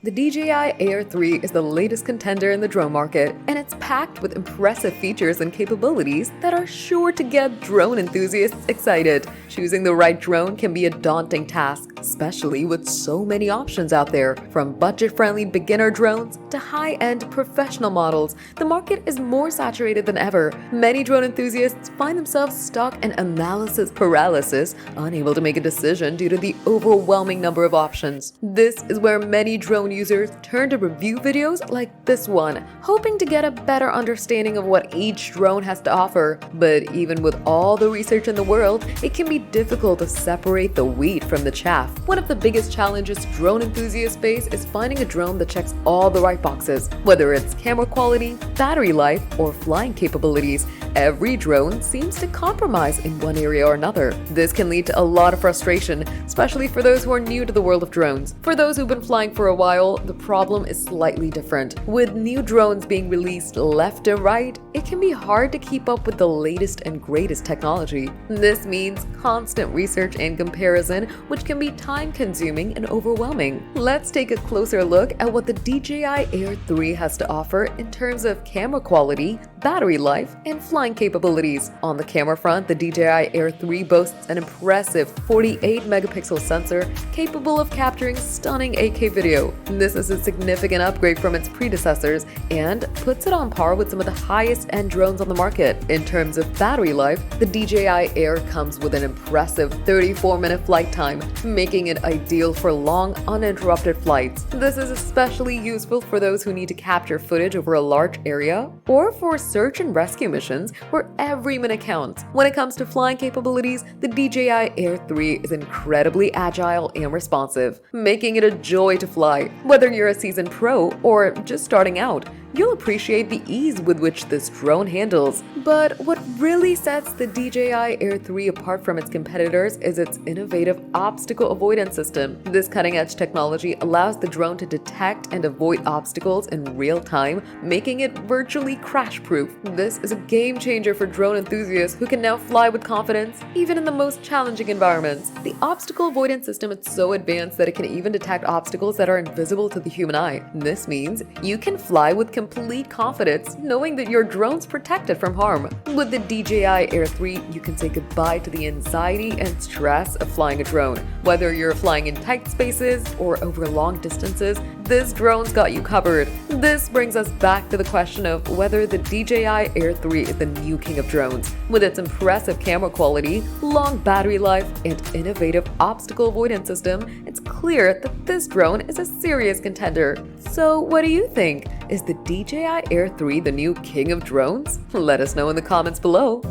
The DJI Air 3 is the latest contender in the drone market, and it's packed with impressive features and capabilities that are sure to get drone enthusiasts excited. Choosing the right drone can be a daunting task, especially with so many options out there. From budget-friendly beginner drones to high-end professional models, the market is more saturated than ever. Many drone enthusiasts find themselves stuck in analysis paralysis, unable to make a decision due to the overwhelming number of options. This is where many drone users turn to review videos like this one, hoping to get a better understanding of what each drone has to offer. But even with all the research in the world, it can be difficult to separate the wheat from the chaff. One of the biggest challenges drone enthusiasts face is finding a drone that checks all the right boxes, whether it's camera quality, battery life, or flying capabilities. Every drone seems to compromise in one area or another. This can lead to a lot of frustration, especially for those who are new to the world of drones. For those who've been flying for a while, the problem is slightly different. With new drones being released left and right, it can be hard to keep up with the latest and greatest technology. This means constant research and comparison, which can be time-consuming and overwhelming. Let's take a closer look at what the DJI Air 3 has to offer in terms of camera quality, battery life, and flying capabilities. On the camera front, the DJI Air 3 boasts an impressive 48-megapixel sensor capable of capturing stunning 8K video. This is a significant upgrade from its predecessors and puts it on par with some of the highest-end drones on the market. In terms of battery life, the DJI Air comes with an impressive 34-minute flight time, making it ideal for long, uninterrupted flights. This is especially useful for those who need to capture footage over a large area or for search and rescue missions where every minute counts. When it comes to flying capabilities, the DJI Air 3 is incredibly agile and responsive, making it a joy to fly. Whether you're a seasoned pro or just starting out, you'll appreciate the ease with which this drone handles. But what really sets the DJI Air 3 apart from its competitors is its innovative obstacle avoidance system. This cutting-edge technology allows the drone to detect and avoid obstacles in real time, making it virtually crash-proof. This is a game changer for drone enthusiasts who can now fly with confidence, even in the most challenging environments. The obstacle avoidance system is so advanced that it can even detect obstacles that are invisible to the human eye. This means you can fly with complete confidence, knowing that your drone's protected from harm. With the DJI Air 3, you can say goodbye to the anxiety and stress of flying a drone. Whether you're flying in tight spaces or over long distances, this drone's got you covered. This brings us back to the question of whether the DJI Air 3 is the new king of drones. With its impressive camera quality, long battery life, and innovative obstacle avoidance system, it's clear that this drone is a serious contender. So what do you think? Is the DJI Air 3 the new king of drones? Let us know in the comments below.